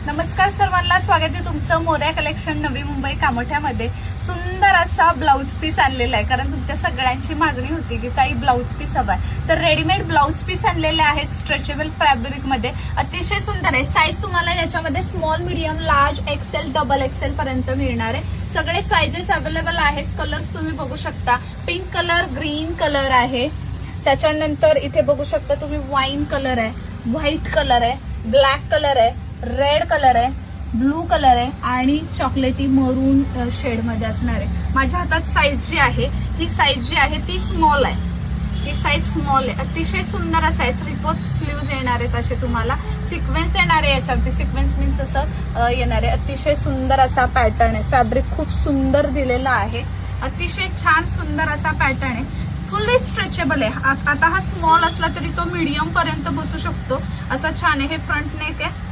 नमस्कार सर्वांना, स्वागत आहे तुमचं मोरया कलेक्शन नवी मुंबई कामोठ्यामध्ये. सुंदर असा ब्लाउज पीस आणलेला आहे, कारण तुमच्या सगळ्यांची मागणी होती की ताई ब्लाउज पीस हवाय. तर रेडीमेड ब्लाउज पीस आणलेले आहेत स्ट्रेचेबल फॅब्रिक मध्ये. अतिशय सुंदर आहे. साईज तुम्हाला याच्यामध्ये small, medium, large, XL, double XL पर्यंत मिळणार आहे. सगळे साईजेस अवेलेबल आहेत. कलर्स तुम्ही बघू शकता. पिंक कलर, ग्रीन कलर आहे. त्याच्यानंतर इथे बघू शकता तुम्ही वाईन कलर आहे, व्हाईट कलर आहे, ब्लॅक कलर आहे, रेड कलर आहे, ब्लू कलर आहे आणि चॉकलेटी मरून शेड मध्ये असणार आहे. माझ्या हातात साईज जी आहे ही साईज जी आहे ती स्मॉल आहे. ही साईज स्मॉल आहे. अतिशय सुंदर असं आहे. 3/4 स्लीव्ज येणार आहेत. असे तुम्हाला सिक्वेन्स येणार आहे. याच्यावरती सिक्वेन्स मीन्स असं येणार आहे. अतिशय सुंदर असा पॅटर्न आहे. फॅब्रिक खूप सुंदर दिलेला आहे. अतिशय छान सुंदर असा पॅटर्न आहे. फुल्ली स्ट्रेचेबल आहे. आता हा स्मॉल असला तरी तो मीडियम पर्यंत बसू शकतो. असा छान आहे. हे फ्रंट नेक आहे